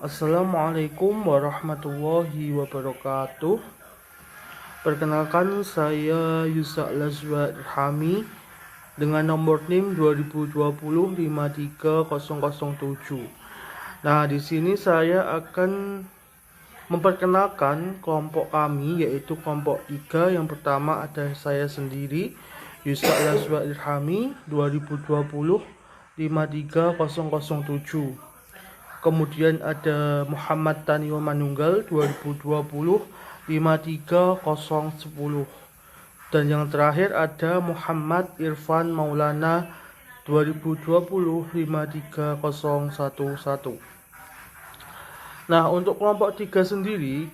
Assalamualaikum warahmatullahi wabarakatuh. Perkenalkan, saya Yusa Lazwa Irhami dengan nomor NIM 2020-53007. Nah, di sini saya akan memperkenalkan kelompok kami, yaitu kelompok 3. Yang pertama ada saya sendiri, Yusa Lazwa Irhami 2020-53007. Kemudian ada Muhammad Tanio Manunggal 2020-53010. Dan yang terakhir ada Muhammad Irfan Maulana 2020-53011. Nah, untuk kelompok 3 sendiri,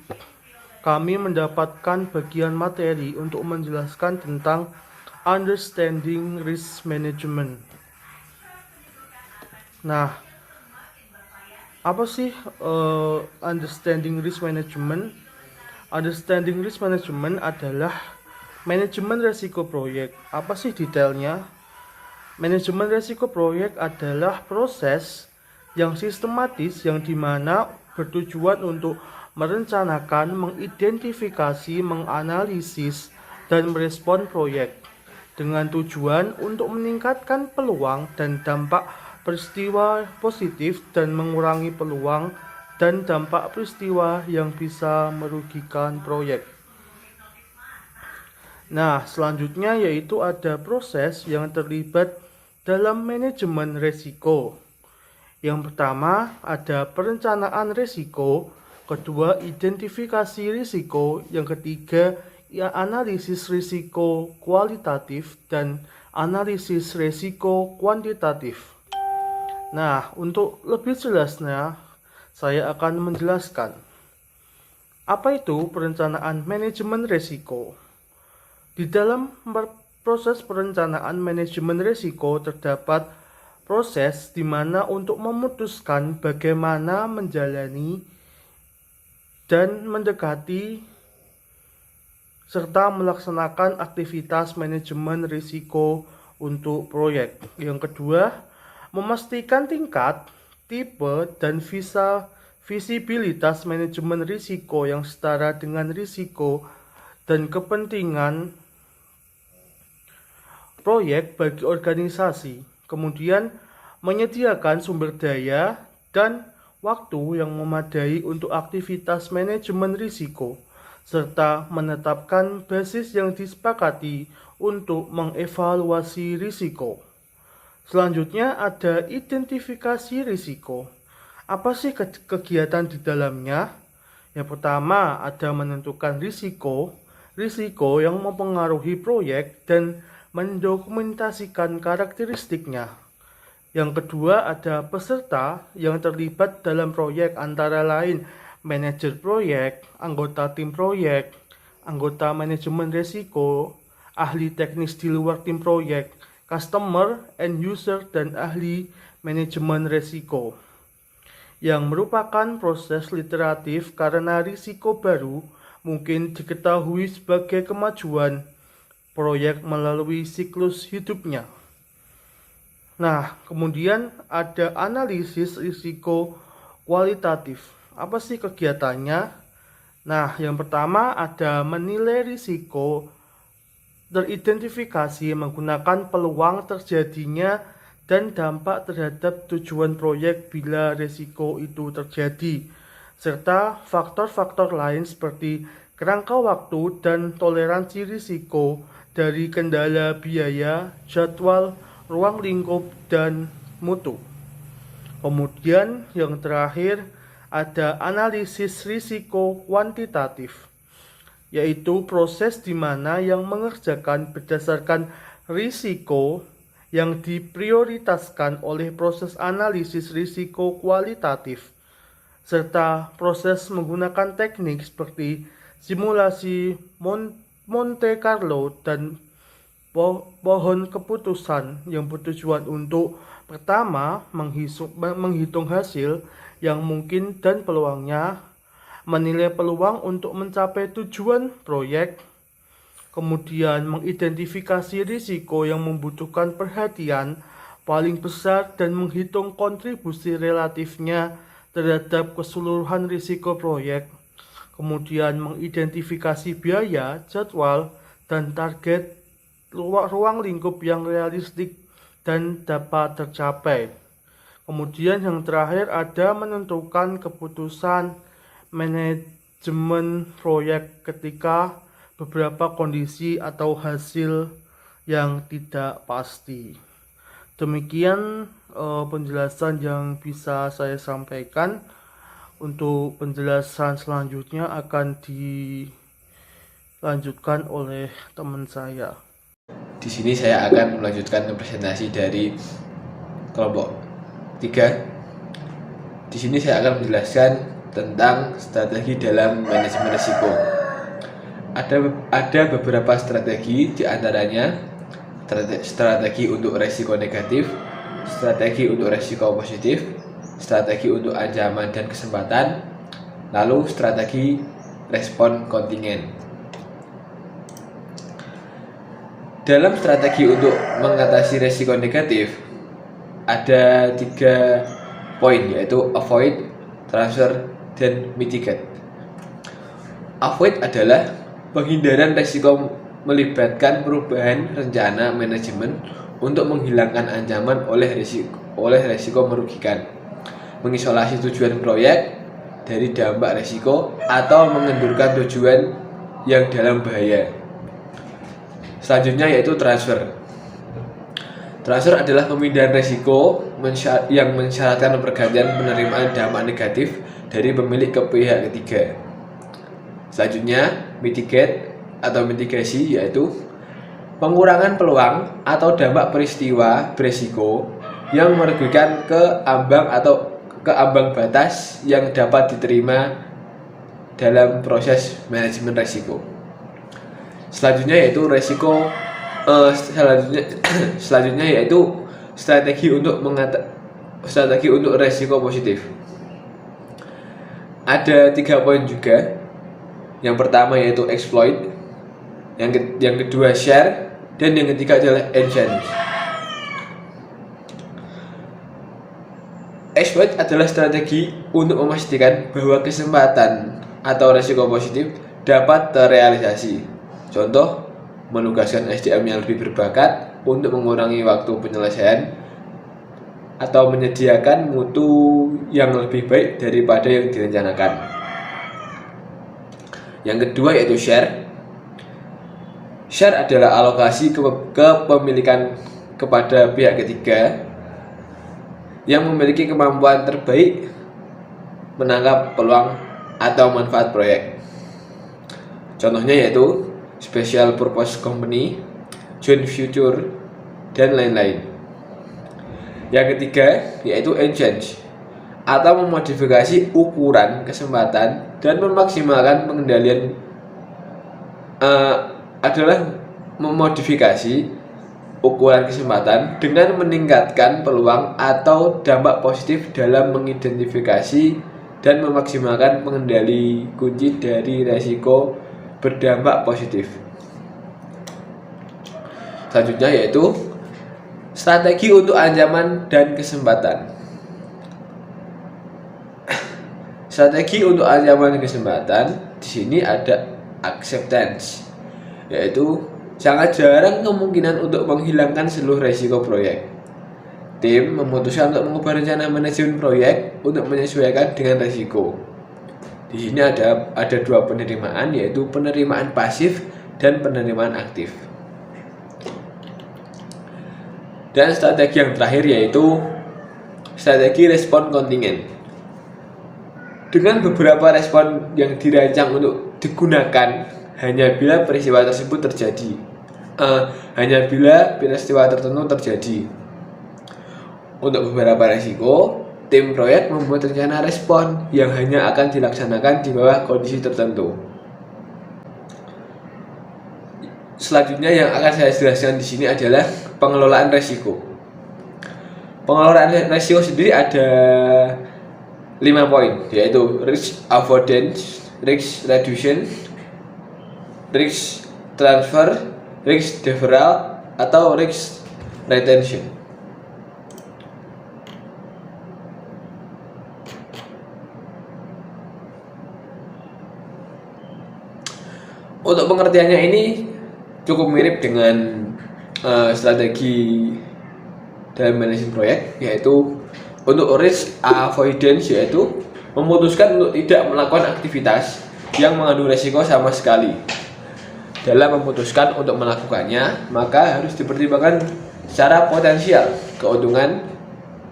kami mendapatkan bagian materi untuk menjelaskan tentang understanding risk management. Nah, apa sih understanding risk management? Understanding risk management adalah manajemen resiko proyek. Apa sih detailnya? Manajemen resiko proyek adalah proses yang sistematis yang dimana bertujuan untuk merencanakan, mengidentifikasi, menganalisis, dan merespon proyek dengan tujuan untuk meningkatkan peluang dan dampak peristiwa positif dan mengurangi peluang dan dampak peristiwa yang bisa merugikan proyek. Nah, selanjutnya yaitu ada proses yang terlibat dalam manajemen risiko. Yang pertama ada perencanaan risiko, kedua identifikasi risiko, yang ketiga analisis risiko kualitatif dan analisis risiko kuantitatif. Nah, untuk lebih jelasnya, saya akan menjelaskan apa itu perencanaan manajemen risiko. Di dalam proses perencanaan manajemen risiko terdapat proses di mana untuk memutuskan bagaimana menjalani dan mendekati serta melaksanakan aktivitas manajemen risiko untuk proyek. Yang kedua, memastikan tingkat, tipe, dan visibilitas manajemen risiko yang setara dengan risiko dan kepentingan proyek bagi organisasi. Kemudian, menyediakan sumber daya dan waktu yang memadai untuk aktivitas manajemen risiko, serta menetapkan basis yang disepakati untuk mengevaluasi risiko. Selanjutnya ada identifikasi risiko. Apa sih kegiatan di dalamnya? Yang pertama ada menentukan risiko yang mempengaruhi proyek dan mendokumentasikan karakteristiknya. Yang kedua ada peserta yang terlibat dalam proyek antara lain manajer proyek, anggota tim proyek, anggota manajemen risiko, ahli teknis di luar tim proyek, customer, end user, dan ahli manajemen risiko, yang merupakan proses iteratif karena risiko baru mungkin diketahui sebagai kemajuan proyek melalui siklus hidupnya. Nah, kemudian ada analisis risiko kualitatif. Apa sih kegiatannya? Nah, yang pertama ada menilai risiko teridentifikasi menggunakan peluang terjadinya dan dampak terhadap tujuan proyek bila risiko itu terjadi, serta faktor-faktor lain seperti kerangka waktu dan toleransi risiko dari kendala biaya, jadwal, ruang lingkup, dan mutu. Kemudian yang terakhir ada analisis risiko kuantitatif, yaitu proses di mana yang mengerjakan berdasarkan risiko yang diprioritaskan oleh proses analisis risiko kualitatif, serta proses menggunakan teknik seperti simulasi Monte Carlo dan pohon keputusan yang bertujuan untuk pertama menghitung hasil yang mungkin dan peluangnya, menilai peluang untuk mencapai tujuan proyek, kemudian mengidentifikasi risiko yang membutuhkan perhatian paling besar dan menghitung kontribusi relatifnya terhadap keseluruhan risiko proyek, kemudian mengidentifikasi biaya, jadwal, dan target ruang lingkup yang realistik dan dapat tercapai. Kemudian yang terakhir ada menentukan keputusan manajemen proyek ketika beberapa kondisi atau hasil yang tidak pasti. Demikian penjelasan yang bisa saya sampaikan. Untuk penjelasan selanjutnya akan dilanjutkan oleh teman saya. Di sini saya akan melanjutkan presentasi dari kelompok 3. Di sini saya akan menjelaskan tentang strategi dalam manajemen risiko. Ada beberapa strategi, diantaranya strategi untuk risiko negatif, strategi untuk risiko positif, strategi untuk ancaman dan kesempatan, lalu strategi respon kontingen. Dalam strategi untuk mengatasi risiko negatif, ada 3 poin, yaitu avoid, transfer, dan mitigate. Avoid adalah penghindaran risiko melibatkan perubahan rencana manajemen untuk menghilangkan ancaman oleh risiko merugikan, mengisolasi tujuan proyek dari dampak risiko, atau mengendurkan tujuan yang dalam bahaya. Selanjutnya yaitu transfer. Transfer adalah pemindahan risiko yang mensyaratkan pergantian penerimaan dampak negatif dari pemilik ke pihak ketiga. Selanjutnya mitigate atau mitigasi, yaitu pengurangan peluang atau dampak peristiwa berisiko yang merugikan ke ambang batas yang dapat diterima dalam proses manajemen risiko. Selanjutnya yaitu selanjutnya yaitu strategi untuk risiko positif. Ada 3 poin juga. Yang pertama yaitu exploit, yang kedua share, dan yang ketiga adalah enhance. Exploit adalah strategi untuk memastikan bahwa kesempatan atau risiko positif dapat terrealisasi. Contoh, menugaskan SDM yang lebih berbakat untuk mengurangi waktu penyelesaian atau menyediakan mutu yang lebih baik daripada yang direncanakan. Yang kedua yaitu share. Share adalah alokasi kepemilikan kepada pihak ketiga yang memiliki kemampuan terbaik menangkap peluang atau manfaat proyek. Contohnya yaitu special purpose company, joint venture, dan lain-lain. Yang ketiga yaitu enhance atau memodifikasi ukuran kesempatan dan memaksimalkan pengendalian adalah memodifikasi ukuran kesempatan dengan meningkatkan peluang atau dampak positif dalam mengidentifikasi dan memaksimalkan pengendali kunci dari risiko berdampak positif. Selanjutnya yaitu strategi untuk ancaman dan kesempatan. Strategi untuk ancaman dan kesempatan di sini ada acceptance, yaitu sangat jarang kemungkinan untuk menghilangkan seluruh risiko proyek. Tim memutuskan untuk mengubah rencana manajemen proyek untuk menyesuaikan dengan risiko. Di sini ada 2 penerimaan, yaitu penerimaan pasif dan penerimaan aktif. Dan strategi yang terakhir yaitu strategi respon kontingen. Dengan beberapa respon yang dirancang untuk digunakan hanya bila peristiwa tersebut terjadi, hanya bila peristiwa tertentu terjadi. Untuk beberapa risiko, tim proyek membuat rencana respon yang hanya akan dilaksanakan di bawah kondisi tertentu. Selanjutnya yang akan saya jelaskan di sini adalah pengelolaan risiko. Pengelolaan risiko sendiri ada 5 poin, yaitu risk avoidance, risk reduction, risk transfer, risk deferral, atau risk retention. Untuk pengertiannya ini cukup mirip dengan strategi dalam manajemen proyek, yaitu untuk risk avoidance, yaitu memutuskan untuk tidak melakukan aktivitas yang mengandung resiko sama sekali. Dalam memutuskan untuk melakukannya, maka harus dipertimbangkan secara potensial keuntungan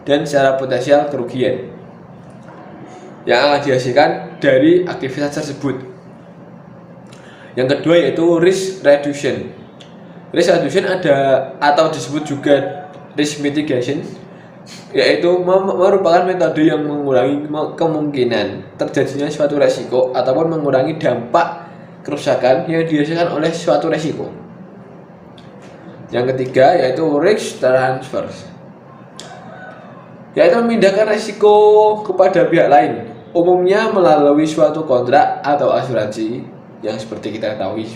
dan secara potensial kerugian yang akan dihasilkan dari aktivitas tersebut. Yang kedua yaitu risk reduction. Risk reduction ada atau disebut juga risk mitigation, yaitu merupakan metode yang mengurangi kemungkinan terjadinya suatu resiko ataupun mengurangi dampak kerusakan yang dihasilkan oleh suatu resiko. Yang ketiga yaitu risk transfer, yaitu memindahkan resiko kepada pihak lain, umumnya melalui suatu kontrak atau asuransi yang seperti kita ketahui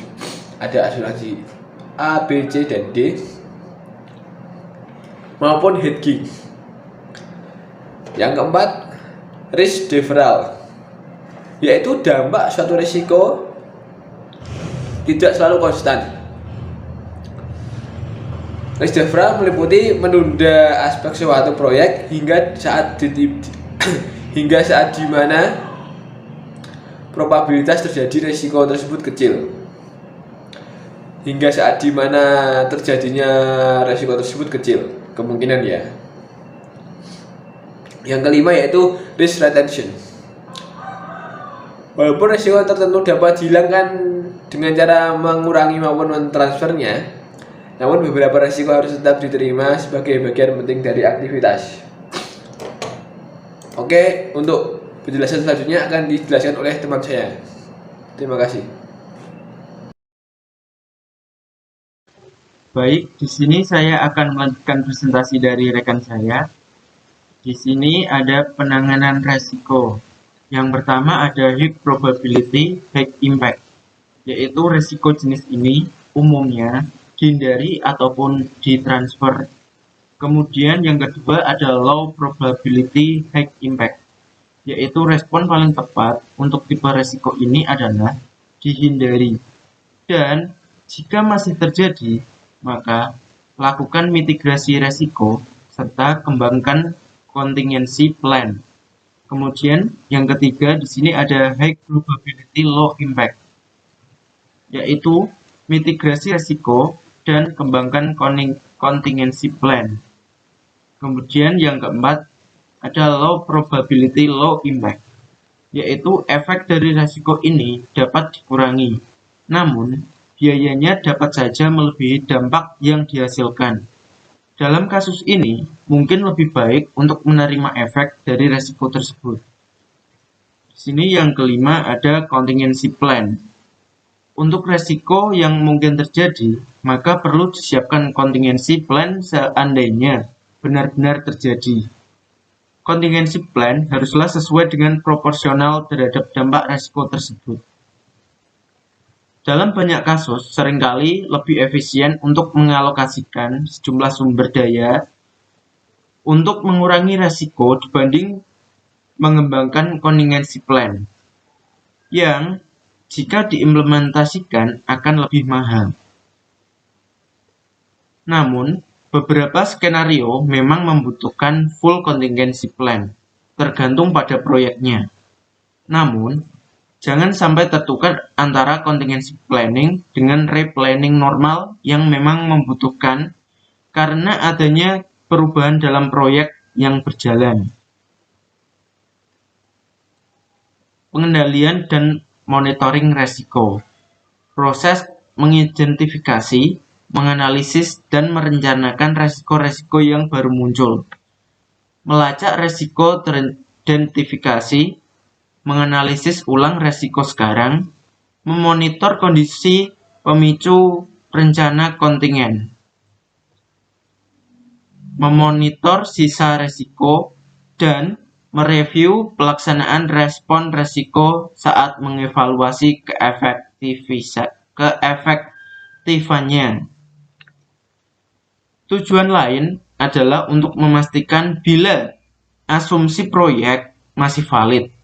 ada asuransi A, B, C, dan D, maupun hedging. Yang keempat, risk deferral, yaitu dampak suatu risiko tidak selalu konstan. Risk deferral meliputi menunda aspek suatu proyek hingga saat di mana probabilitas terjadi risiko tersebut kecil. Hingga saat di mana terjadinya risiko tersebut kecil, kemungkinan ya. Yang kelima yaitu risk retention. Walaupun risiko tertentu dapat dihilangkan dengan cara mengurangi maupun mentransfernya, namun beberapa risiko harus tetap diterima sebagai bagian penting dari aktivitas. Oke, untuk penjelasan selanjutnya akan dijelaskan oleh teman saya. Terima kasih. Baik, di sini saya akan melanjutkan presentasi dari rekan saya. Di sini ada penanganan resiko. Yang pertama ada high probability, high impact, yaitu resiko jenis ini umumnya dihindari ataupun ditransfer. Kemudian yang kedua ada low probability, high impact, yaitu respon paling tepat untuk tipe resiko ini adalah dihindari. Dan jika masih terjadi, maka lakukan mitigasi resiko serta kembangkan contingency plan. Kemudian yang ketiga di sini ada high probability, low impact, yaitu mitigasi resiko dan kembangkan contingency plan. Kemudian yang keempat ada low probability, low impact, yaitu efek dari resiko ini dapat dikurangi, namun biayanya dapat saja melebihi dampak yang dihasilkan. Dalam kasus ini, mungkin lebih baik untuk menerima efek dari resiko tersebut. Di sini yang kelima ada contingency plan. Untuk resiko yang mungkin terjadi, maka perlu disiapkan contingency plan seandainya benar-benar terjadi. Contingency plan haruslah sesuai dengan proporsional terhadap dampak resiko tersebut. Dalam banyak kasus, seringkali lebih efisien untuk mengalokasikan sejumlah sumber daya untuk mengurangi resiko dibanding mengembangkan contingency plan, yang jika diimplementasikan akan lebih mahal. Namun, beberapa skenario memang membutuhkan full contingency plan, tergantung pada proyeknya. Namun, jangan sampai tertukar antara contingency planning dengan replanning normal yang memang membutuhkan karena adanya perubahan dalam proyek yang berjalan. Pengendalian dan monitoring resiko. Proses mengidentifikasi, menganalisis, dan merencanakan resiko-resiko yang baru muncul. Melacak resiko teridentifikasi, menganalisis ulang resiko sekarang, memonitor kondisi pemicu rencana kontingen, memonitor sisa resiko, dan mereview pelaksanaan respon resiko saat mengevaluasi keefektifannya. Tujuan lain adalah untuk memastikan bila asumsi proyek masih valid.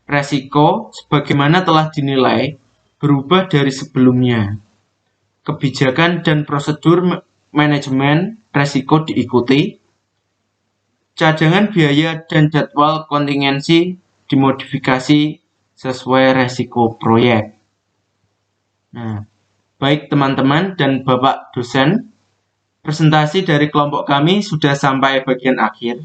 Resiko sebagaimana telah dinilai berubah dari sebelumnya. Kebijakan dan prosedur manajemen resiko diikuti. Cadangan biaya dan jadwal kontingensi dimodifikasi sesuai resiko proyek. Nah, baik teman-teman dan Bapak dosen, presentasi dari kelompok kami sudah sampai bagian akhir.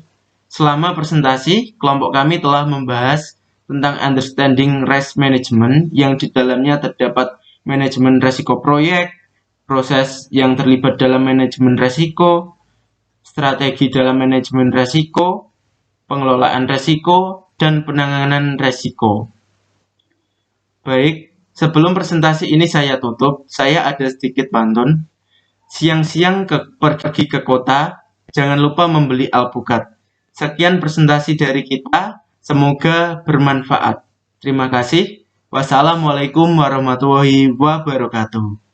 Selama presentasi, kelompok kami telah membahas tentang understanding risk management yang di dalamnya terdapat manajemen resiko proyek, proses yang terlibat dalam manajemen resiko, strategi dalam manajemen resiko, pengelolaan resiko, dan penanganan resiko. Baik, sebelum presentasi ini saya tutup, saya ada sedikit pantun. Siang-siang pergi ke kota, jangan lupa membeli alpukat. Sekian presentasi dari kita, semoga bermanfaat. Terima kasih. Wassalamualaikum warahmatullahi wabarakatuh.